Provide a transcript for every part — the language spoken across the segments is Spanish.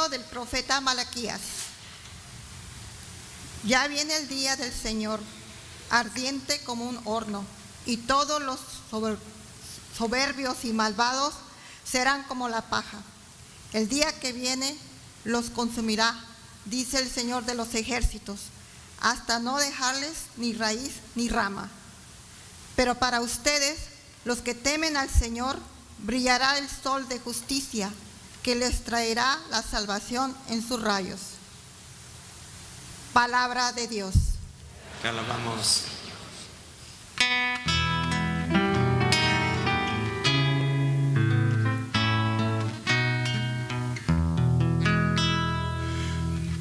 Libro del profeta Malaquías. Ya viene el día del Señor, ardiente como un horno, y todos los soberbios y malvados serán como la paja. El día que viene los consumirá, dice el Señor de los ejércitos, hasta no dejarles ni raíz ni rama. Pero para ustedes, los que temen al Señor, brillará el sol de justicia, que les traerá la salvación en sus rayos. Palabra de Dios. Te alabamos.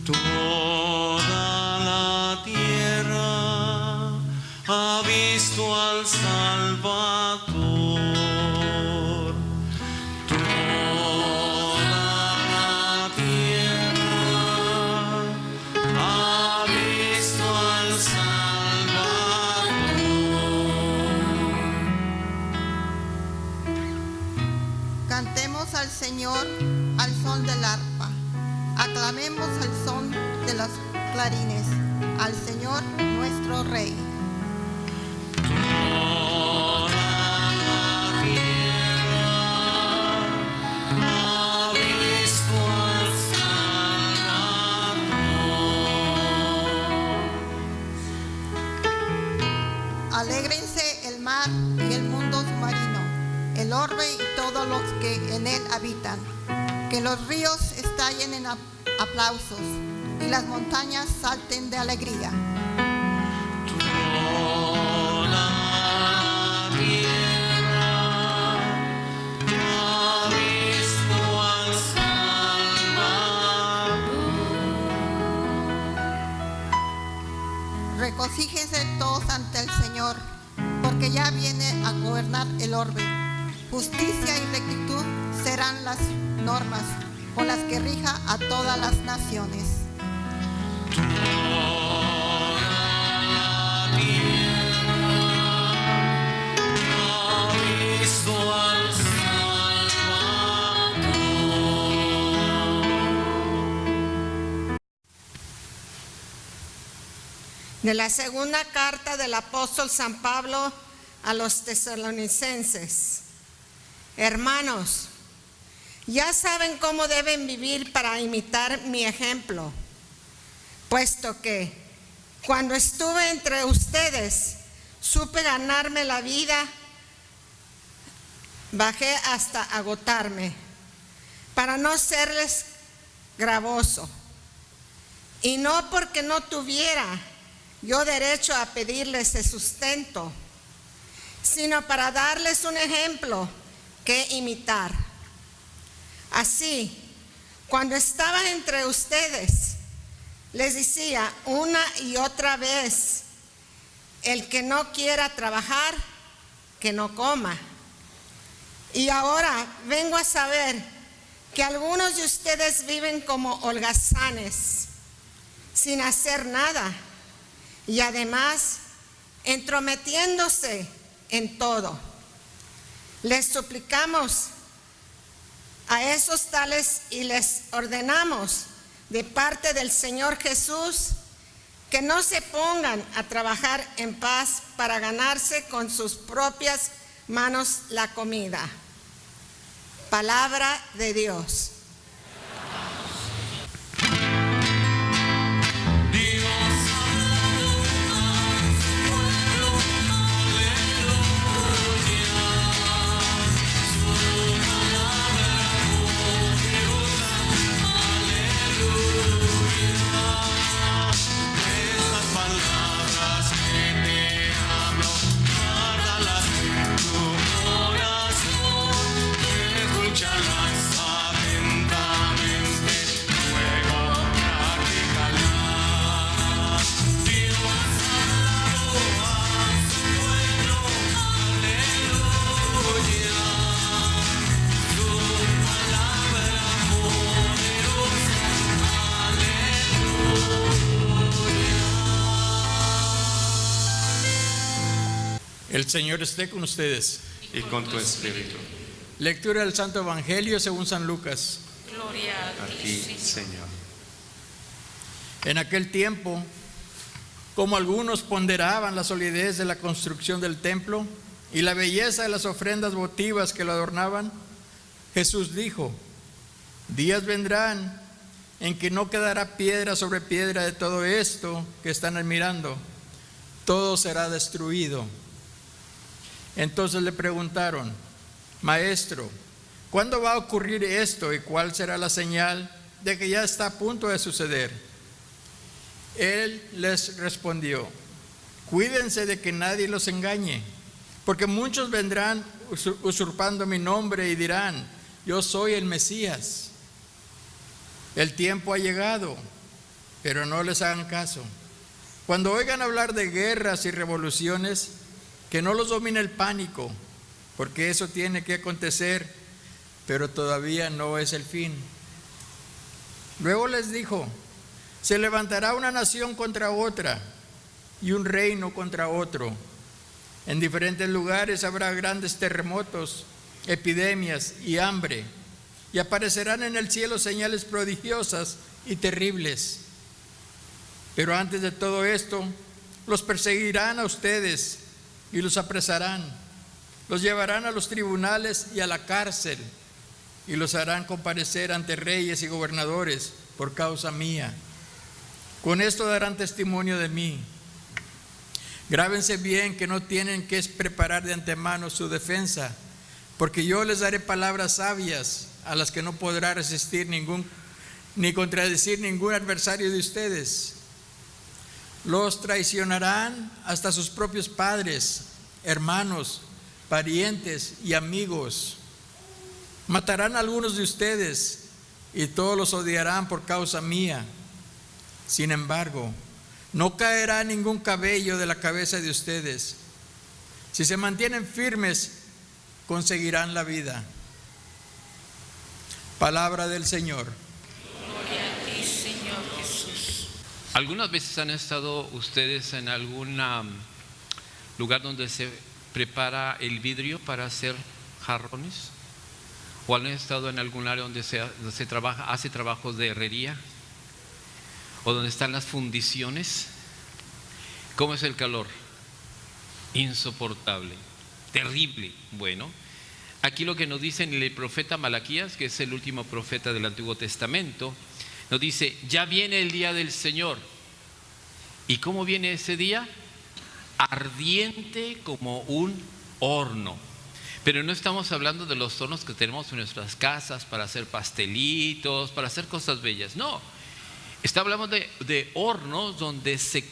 Toda la tierra ha visto al Salvador. Cantemos al Señor al son del arpa, aclamemos al son de los clarines, al Señor nuestro Rey. Toda la tierra ha visto al Salvador. Alégrense el mar y el mundo submarino, el orbe y todos los que en él habitan. Que los ríos estallen en aplausos y las montañas salten de alegría. Toda la tierra ha visto al Salvador. Regocíjense todos ante el Señor, porque ya viene a gobernar el orbe. Justicia y rectitud serán las normas con las que rija a todas las naciones. Toda la tierra ha visto al Salvador. De la segunda carta del apóstol San Pablo a los tesalonicenses. Hermanos, ya saben cómo deben vivir para imitar mi ejemplo, puesto que cuando estuve entre ustedes supe ganarme la vida, bajé hasta agotarme para no serles gravoso, y no porque no tuviera yo derecho a pedirles el sustento, sino para darles un ejemplo que imitar. Así, cuando estaba entre ustedes, les decía una y otra vez, el que no quiera trabajar, que no coma. Y ahora vengo a saber que algunos de ustedes viven como holgazanes, sin hacer nada, y además entrometiéndose en todo. Les suplicamos a esos tales y les ordenamos de parte del Señor Jesús que no se pongan a trabajar en paz para ganarse con sus propias manos la comida. Palabra de Dios. El Señor esté con ustedes. Y con tu espíritu. Lectura del Santo Evangelio según San Lucas. Gloria A ti, Señor. En aquel tiempo, como algunos ponderaban la solidez de la construcción del templo y la belleza de las ofrendas votivas que lo adornaban, Jesús dijo: días vendrán en que no quedará piedra sobre piedra de todo esto que están admirando, todo será destruido. Entonces le preguntaron: Maestro, ¿cuándo va a ocurrir esto y cuál será la señal de que ya está a punto de suceder? Él les respondió: cuídense de que nadie los engañe, porque muchos vendrán usurpando mi nombre y dirán: yo soy el Mesías. El tiempo ha llegado, pero no les hagan caso. Cuando oigan hablar de guerras y revoluciones, que no los domine el pánico, porque eso tiene que acontecer, pero todavía no es el fin. Luego les dijo: se levantará una nación contra otra y un reino contra otro. En diferentes lugares habrá grandes terremotos, epidemias y hambre, y aparecerán en el cielo señales prodigiosas y terribles. Pero antes de todo esto, los perseguirán a ustedes y los apresarán, los llevarán a los tribunales y a la cárcel, y los harán comparecer ante reyes y gobernadores por causa mía. Con esto darán testimonio de mí. Grábense bien que no tienen que preparar de antemano su defensa, porque yo les daré palabras sabias a las que no podrá resistir ni contradecir ningún adversario de ustedes. Los traicionarán hasta sus propios padres, hermanos, parientes y amigos. Matarán a algunos de ustedes y todos los odiarán por causa mía. Sin embargo, no caerá ningún cabello de la cabeza de ustedes. Si se mantienen firmes, conseguirán la vida. Palabra del Señor. Gloria a ti, Señor Jesús. ¿Algunas veces han estado ustedes en algún lugar donde se prepara el vidrio para hacer jarrones? ¿O han estado en algún área donde se hace trabajos de herrería? ¿O donde están las fundiciones? ¿Cómo es el calor? Insoportable, terrible. Bueno, aquí lo que nos dice el profeta Malaquías, que es el último profeta del Antiguo Testamento, nos dice: ya viene el día del Señor. ¿Y cómo viene ese día? Ardiente como un horno. Pero no estamos hablando de los hornos que tenemos en nuestras casas para hacer pastelitos, para hacer cosas bellas. No, hablando de hornos donde se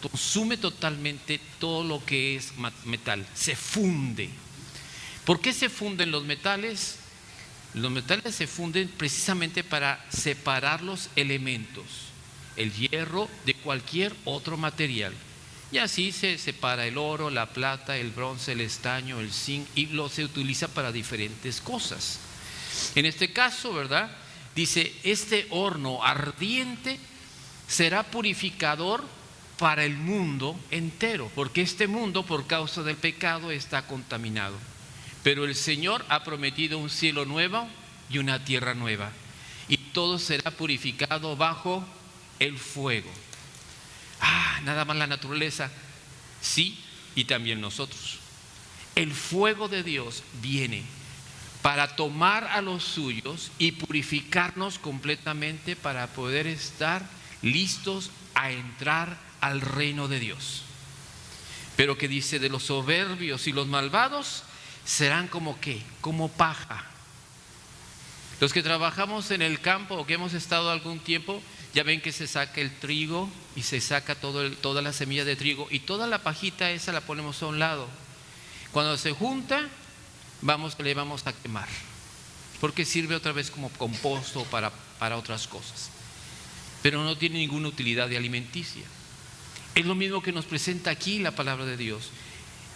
consume totalmente todo lo que es metal, se funde. ¿Por qué se funden los metales? Los metales se funden precisamente para separar los elementos, el hierro de cualquier otro material. Y así se separa el oro, la plata, el bronce, el estaño, el zinc, y se utiliza para diferentes cosas. En este caso, ¿verdad? Dice: este horno ardiente será purificador para el mundo entero, porque este mundo, por causa del pecado, está contaminado. Pero el Señor ha prometido un cielo nuevo y una tierra nueva, y todo será purificado bajo el fuego. Nada más la naturaleza, sí, y también nosotros. El fuego de Dios viene para tomar a los suyos y purificarnos completamente para poder estar listos a entrar al reino de Dios. Pero que dice: de los soberbios y los malvados serán como ¿qué? Como paja. Los que trabajamos en el campo o que hemos estado algún tiempo, ya ven que se saca el trigo y se saca toda la semilla de trigo, y toda la pajita esa la ponemos a un lado. Cuando se junta, le vamos a quemar, porque sirve otra vez como composto para otras cosas, pero no tiene ninguna utilidad de alimenticia. Es lo mismo que nos presenta aquí la palabra de Dios.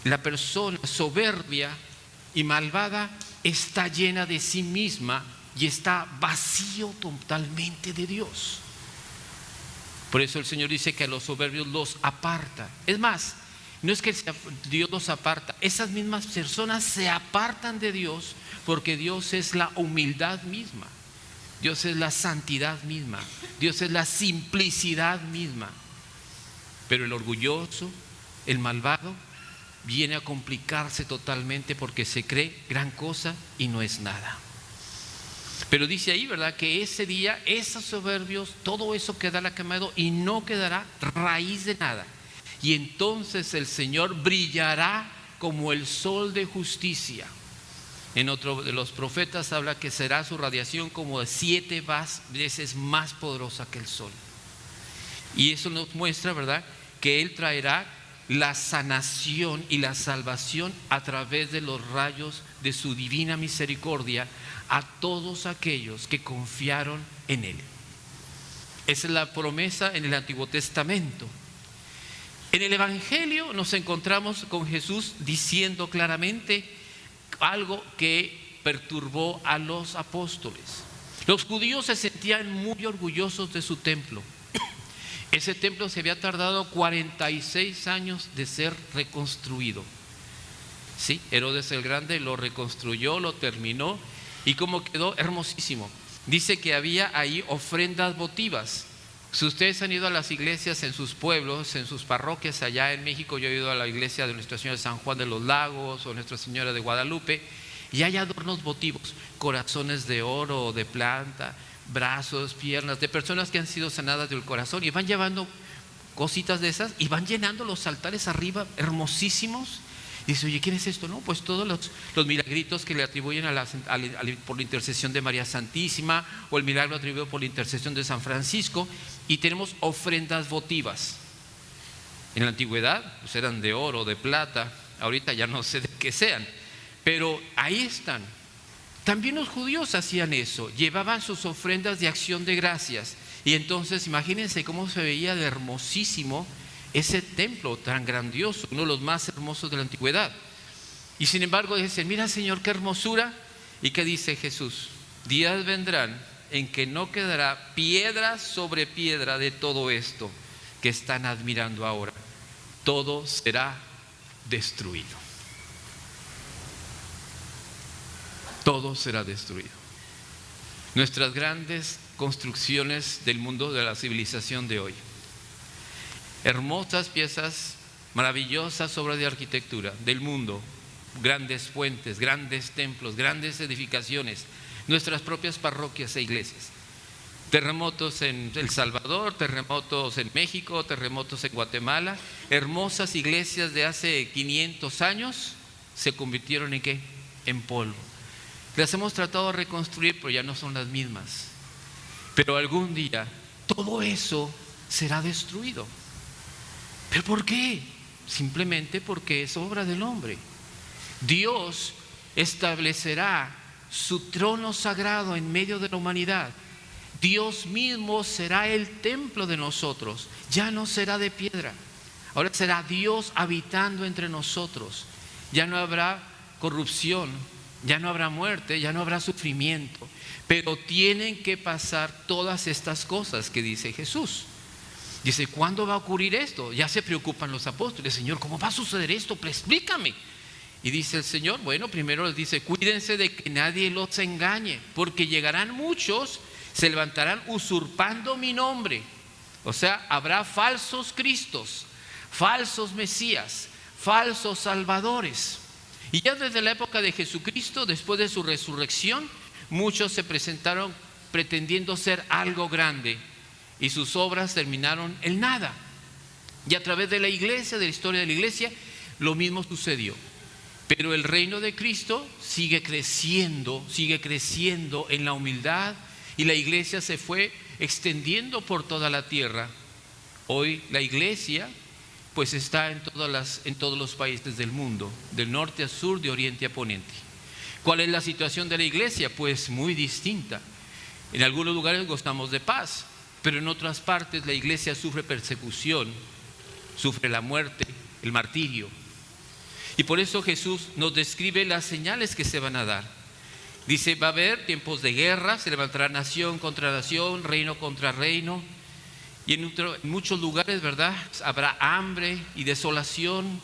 La persona soberbia y malvada está llena de sí misma y está vacío totalmente de Dios. Por eso el Señor dice que a los soberbios los aparta. Es más, no es que Dios los aparta, esas mismas personas se apartan de Dios, porque Dios es la humildad misma. Dios es la santidad misma. Dios es la simplicidad misma. Pero el orgulloso, el malvado, viene a complicarse totalmente porque se cree gran cosa y no es nada. Pero dice ahí, ¿verdad?, que ese día, esos soberbios, todo eso quedará quemado y no quedará raíz de nada. Y entonces el Señor brillará como el sol de justicia. En otro de los profetas habla que será su radiación como de 7 veces más poderosa que el sol. Y eso nos muestra, ¿verdad?, que Él traerá la sanación y la salvación a través de los rayos de su divina misericordia a todos aquellos que confiaron en Él. Esa es la promesa en el Antiguo Testamento. En el Evangelio nos encontramos con Jesús diciendo claramente algo que perturbó a los apóstoles. Los judíos se sentían muy orgullosos de su templo. Ese templo se había tardado 46 años de ser reconstruido. Sí, Herodes el Grande lo reconstruyó, lo terminó, y como quedó hermosísimo. Dice que había ahí ofrendas votivas. Si ustedes han ido a las iglesias en sus pueblos, en sus parroquias allá en México, yo he ido a la iglesia de Nuestra Señora de San Juan de los Lagos o Nuestra Señora de Guadalupe, y hay adornos votivos, corazones de oro o de plata, brazos, piernas, de personas que han sido sanadas del corazón, y van llevando cositas de esas y van llenando los altares arriba, hermosísimos. Dice, oye, ¿quién es esto? No, pues todos los milagritos que le atribuyen por la intercesión de María Santísima, o el milagro atribuido por la intercesión de San Francisco. Y tenemos ofrendas votivas. En la antigüedad pues eran de oro, de plata, ahorita ya no sé de qué sean, pero ahí están. También los judíos hacían eso, llevaban sus ofrendas de acción de gracias. Y entonces imagínense cómo se veía de hermosísimo ese templo tan grandioso, uno de los más hermosos de la antigüedad. Y sin embargo dicen, mira Señor, qué hermosura. ¿Y qué dice Jesús? Días vendrán en que no quedará piedra sobre piedra de todo esto que están admirando ahora. Todo será destruido. Todo será destruido. Nuestras grandes construcciones del mundo, de la civilización de hoy, hermosas piezas, maravillosas obras de arquitectura del mundo, grandes puentes, grandes templos, grandes edificaciones, nuestras propias parroquias e iglesias. Terremotos en El Salvador, terremotos en México, terremotos en Guatemala, hermosas iglesias de hace 500 años se convirtieron en ¿qué? En polvo. Las hemos tratado de reconstruir, pero ya no son las mismas. Pero algún día todo eso será destruido. ¿Pero por qué? Simplemente porque es obra del hombre. Dios establecerá su trono sagrado en medio de la humanidad. Dios mismo será el templo de nosotros. Ya no será de piedra. Ahora será Dios habitando entre nosotros. Ya no habrá corrupción, ya no habrá muerte, ya no habrá sufrimiento. Pero tienen que pasar todas estas cosas que dice Jesús. Dice, ¿cuándo va a ocurrir esto? Ya se preocupan los apóstoles. Señor, ¿cómo va a suceder esto? Pues explícame. Y dice el Señor, bueno, primero les dice, cuídense de que nadie los engañe, porque llegarán muchos, se levantarán usurpando mi nombre. O sea, habrá falsos cristos, falsos mesías, falsos salvadores. Y ya desde la época de Jesucristo, después de su resurrección, muchos se presentaron pretendiendo ser algo grande. Y sus obras terminaron en nada. Y a través de la iglesia, de la historia de la iglesia, lo mismo sucedió. Pero el reino de Cristo sigue creciendo en la humildad, y la iglesia se fue extendiendo por toda la tierra. Hoy la iglesia pues está en todos los países del mundo, del norte a sur, de oriente a poniente. ¿Cuál es la situación de la iglesia? Pues muy distinta. En algunos lugares gozamos de paz, pero en otras partes la iglesia sufre persecución, sufre la muerte, el martirio. Y por eso Jesús nos describe las señales que se van a dar. Dice, va a haber tiempos de guerra, se levantará nación contra nación, reino contra reino. Y en muchos lugares, ¿verdad?, habrá hambre y desolación.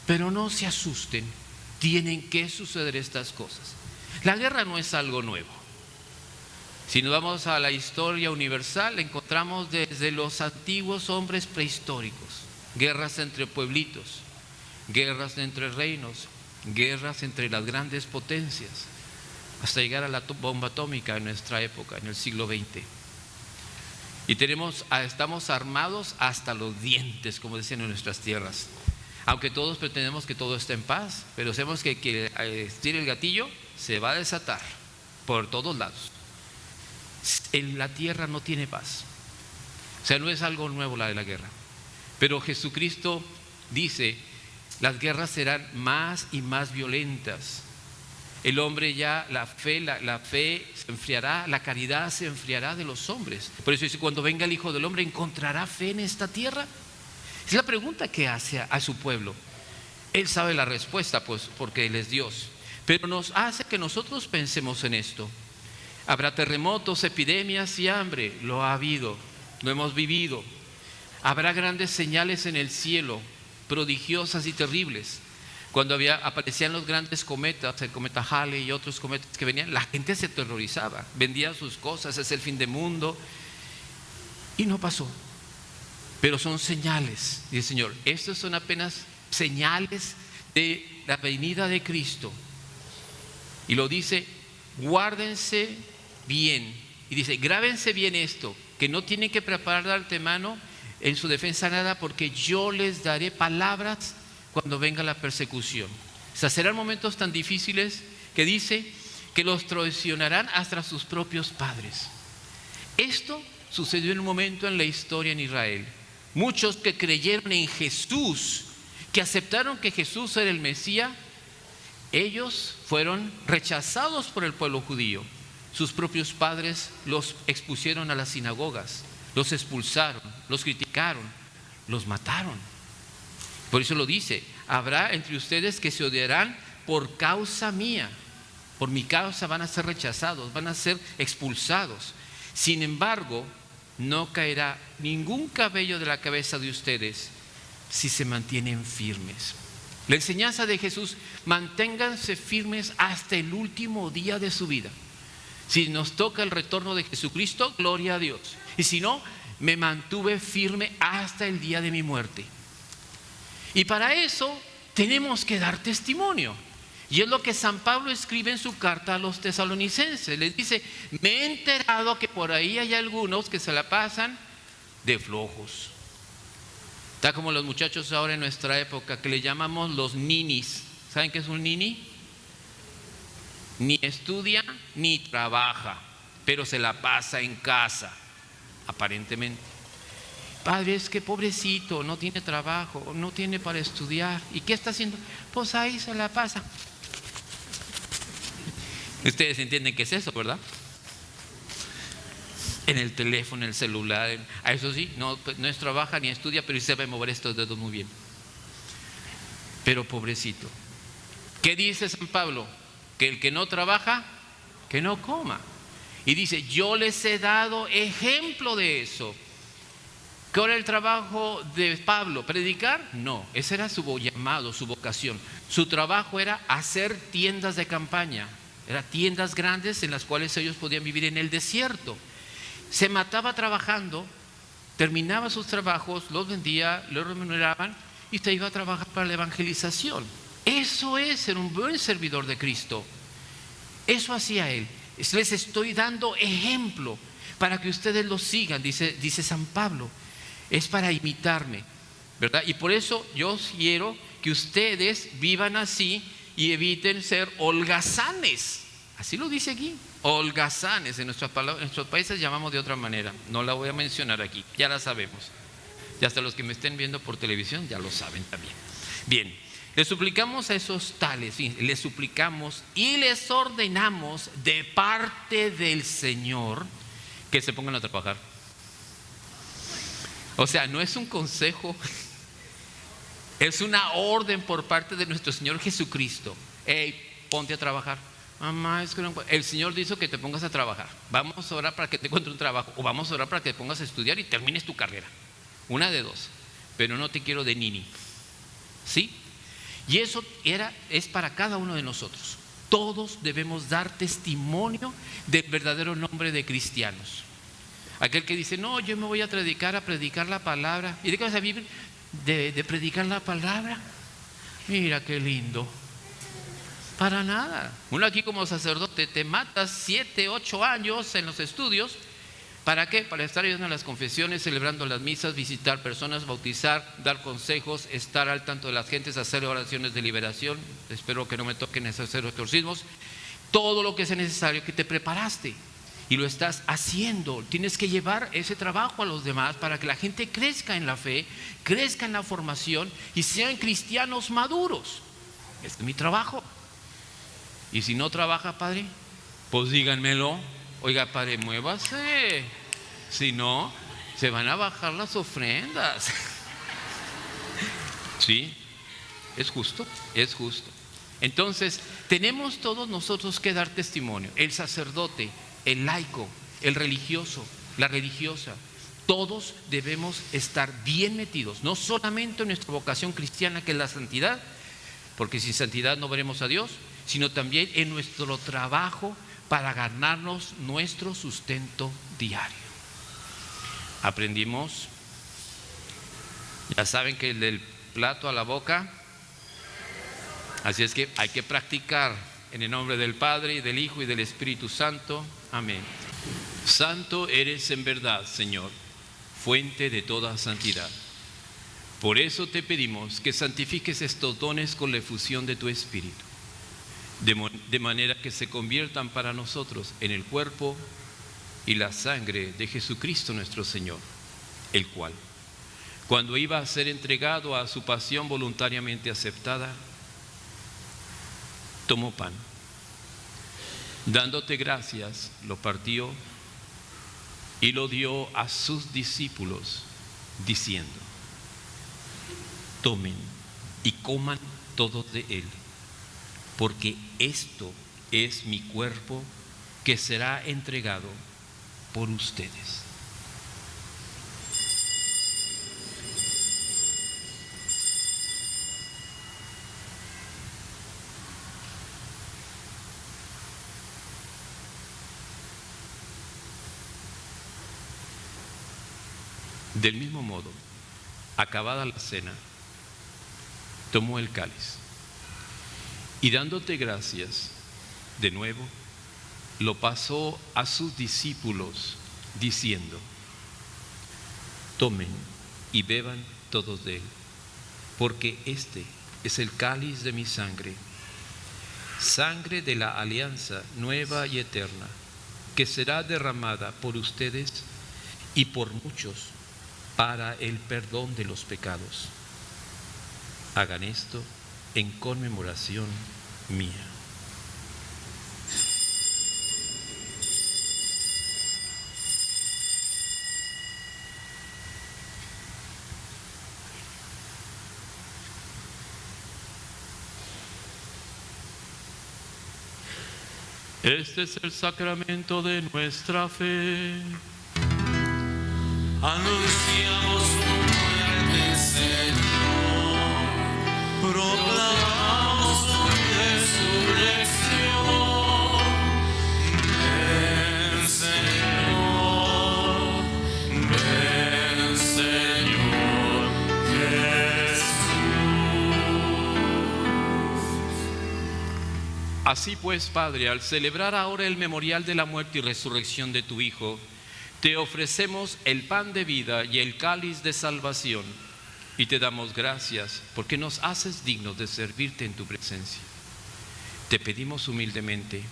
Pero no se asusten, tienen que suceder estas cosas. La guerra no es algo nuevo. Si nos vamos a la historia universal, encontramos desde los antiguos hombres prehistóricos, guerras entre pueblitos, guerras entre reinos, guerras entre las grandes potencias, hasta llegar a la bomba atómica en nuestra época, en el siglo XX. Y estamos armados hasta los dientes, como decían en nuestras tierras. Aunque todos pretendemos que todo esté en paz, pero sabemos que estire el gatillo, se va a desatar por todos lados. En la tierra no tiene paz. O sea, no es algo nuevo la de la guerra. Pero Jesucristo dice, las guerras serán más y más violentas. El hombre ya, la fe se enfriará, la caridad se enfriará de los hombres. Por eso dice, cuando venga el Hijo del Hombre, ¿encontrará fe en esta tierra? Es la pregunta que hace a su pueblo. Él sabe la respuesta, pues, porque Él es Dios. Pero nos hace que nosotros pensemos en esto. Habrá terremotos, epidemias y hambre. Lo ha habido, lo hemos vivido. Habrá grandes señales en el cielo, prodigiosas y terribles. Cuando aparecían los grandes cometas, el cometa Halley y otros cometas que venían, la gente se aterrorizaba, vendía sus cosas, es el fin del mundo. Y no pasó. Pero son señales, dice el Señor. Estas son apenas señales de la venida de Cristo. Y lo dice, guárdense bien. Y dice, grábense bien esto, que no tienen que preparar de antemano en su defensa nada, porque yo les daré palabras cuando venga la persecución. O sea, serán momentos tan difíciles que dice que los traicionarán hasta sus propios padres. Esto sucedió en un momento en la historia en Israel. Muchos que creyeron en Jesús, que aceptaron que Jesús era el Mesías, ellos fueron rechazados por el pueblo judío. Sus propios padres los expusieron a las sinagogas, los expulsaron, los criticaron, los mataron. Por eso lo dice, habrá entre ustedes que se odiarán por causa mía. Por mi causa van a ser rechazados, van a ser expulsados. Sin embargo, no caerá ningún cabello de la cabeza de ustedes si se mantienen firmes. La enseñanza de Jesús, manténganse firmes hasta el último día de su vida. Si nos toca el retorno de Jesucristo, gloria a Dios. Y si no, me mantuve firme hasta el día de mi muerte. Y para eso tenemos que dar testimonio. Y es lo que San Pablo escribe en su carta a los tesalonicenses. Les dice, me he enterado que por ahí hay algunos que se la pasan de flojos. Está como los muchachos ahora en nuestra época que le llamamos los ninis. ¿Saben qué es un nini? Ni estudia ni trabaja, pero se la pasa en casa, aparentemente. Padre, es que pobrecito, no tiene trabajo, no tiene para estudiar. ¿Y qué está haciendo? Pues ahí se la pasa. Ustedes entienden qué es eso, ¿verdad? En el teléfono, en el celular. A eso sí, no es trabaja ni estudia, pero sí sabe mover estos dedos muy bien. Pero pobrecito. ¿Qué dice San Pablo? Que el que no trabaja, que no coma. Y dice, yo les he dado ejemplo de eso. ¿Qué era el trabajo de Pablo? ¿Predicar? No, ese era su llamado, su vocación. Su trabajo era hacer tiendas de campaña. Eran tiendas grandes en las cuales ellos podían vivir en el desierto. Se mataba trabajando, terminaba sus trabajos, los vendía, los remuneraban y se iba a trabajar para la evangelización. Eso es ser un buen servidor de Cristo. Eso hacía él. Les estoy dando ejemplo para que ustedes lo sigan, dice San Pablo. Es para imitarme, ¿verdad? Y por eso yo quiero que ustedes vivan así y eviten ser holgazanes. Así lo dice aquí, holgazanes. En nuestros países llamamos de otra manera. No la voy a mencionar aquí, ya la sabemos. Y hasta los que me estén viendo por televisión ya lo saben también. Bien, les suplicamos a esos tales, les suplicamos y les ordenamos de parte del Señor que se pongan a trabajar. O sea, no es un consejo, es una orden por parte de nuestro Señor Jesucristo. Hey, ponte a trabajar. Mamá, es que no, el Señor dice que te pongas a trabajar. Vamos a orar para que te encuentres un trabajo, o vamos a orar para que te pongas a estudiar y termines tu carrera. Una de dos, pero no te quiero de nini. ¿Sí? Y eso es para cada uno de nosotros. Todos debemos dar testimonio del verdadero nombre de cristianos. Aquel que dice, no, yo me voy a predicar la palabra. ¿Y de qué vas a vivir? De predicar la palabra. Mira qué lindo. Para nada. Uno aquí como sacerdote te matas 7, 8 años en los estudios. ¿Para qué? Para estar ayudando en las confesiones, celebrando las misas, visitar personas, bautizar, dar consejos, estar al tanto de las gentes, hacer oraciones de liberación. Espero que no me toquen hacer exorcismos. Todo lo que sea necesario, que te preparaste y lo estás haciendo. Tienes que llevar ese trabajo a los demás para que la gente crezca en la fe, crezca en la formación y sean cristianos maduros. Este es mi trabajo. Y si no trabaja, padre, pues díganmelo. Oiga, padre, muévase. Si no, se van a bajar las ofrendas. ¿Sí? Es justo, es justo. Entonces, tenemos todos nosotros que dar testimonio. El sacerdote, el laico, el religioso, la religiosa. Todos debemos estar bien metidos, no solamente en nuestra vocación cristiana, que es la santidad, porque sin santidad no veremos a Dios, sino también en nuestro trabajo para ganarnos nuestro sustento diario. Aprendimos, ya saben que el del plato a la boca, así es que hay que practicar en el nombre del Padre, y del Hijo, y del Espíritu Santo. Amén. Santo eres en verdad, Señor, fuente de toda santidad. Por eso te pedimos que santifiques estos dones con la efusión de tu Espíritu, de manera que se conviertan para nosotros en el cuerpo y la sangre de Jesucristo nuestro Señor, el cual, cuando iba a ser entregado a su pasión voluntariamente aceptada, tomó pan, dándote gracias, lo partió y lo dio a sus discípulos, diciendo: tomen y coman todos de él, porque esto es mi cuerpo que será entregado por ustedes. Del mismo modo, acabada la cena, tomó el cáliz y, dándote gracias de nuevo, lo pasó a sus discípulos diciendo: tomen y beban todos de él, porque este es el cáliz de mi sangre, sangre de la alianza nueva y eterna, que será derramada por ustedes y por muchos para el perdón de los pecados. Hagan esto en conmemoración mía. Este es el sacramento de nuestra fe. Anunciamos tu muerte, Señor, proclamamos tu resurrección. Ven, Señor, Jesús. Así pues, Padre, al celebrar ahora el memorial de la muerte y resurrección de tu Hijo, te ofrecemos el pan de vida y el cáliz de salvación, y te damos gracias porque nos haces dignos de servirte en tu presencia. Te pedimos humildemente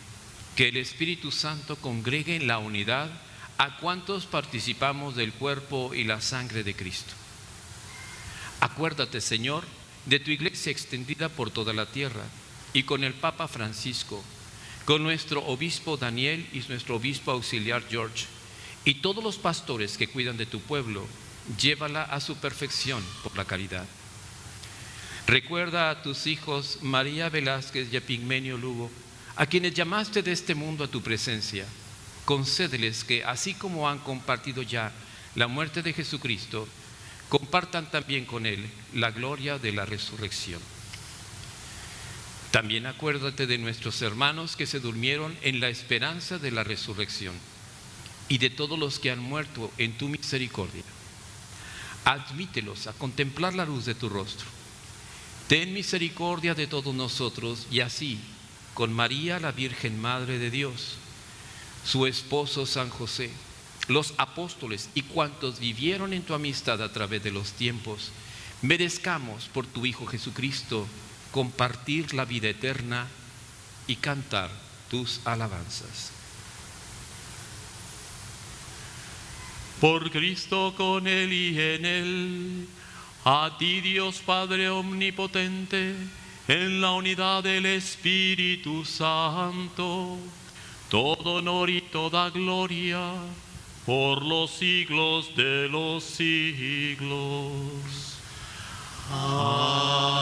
que el Espíritu Santo congregue en la unidad a cuantos participamos del cuerpo y la sangre de Cristo. Acuérdate, Señor, de tu iglesia extendida por toda la tierra, y con el Papa Francisco, con nuestro obispo Daniel y nuestro obispo auxiliar George, y todos los pastores que cuidan de tu pueblo, llévala a su perfección por la caridad. Recuerda a tus hijos María Velázquez y Epigmenio Lugo, a quienes llamaste de este mundo a tu presencia. Concédeles que, así como han compartido ya la muerte de Jesucristo, compartan también con él la gloria de la resurrección. También acuérdate de nuestros hermanos que se durmieron en la esperanza de la resurrección y de todos los que han muerto en tu misericordia. Admítelos a contemplar la luz de tu rostro. Ten misericordia de todos nosotros y así, con María, la Virgen Madre de Dios, su esposo San José, los apóstoles y cuantos vivieron en tu amistad a través de los tiempos, merezcamos por tu Hijo Jesucristo compartir la vida eterna y cantar tus alabanzas. Por Cristo, con Él y en Él, a ti Dios Padre Omnipotente, en la unidad del Espíritu Santo, todo honor y toda gloria, por los siglos de los siglos. La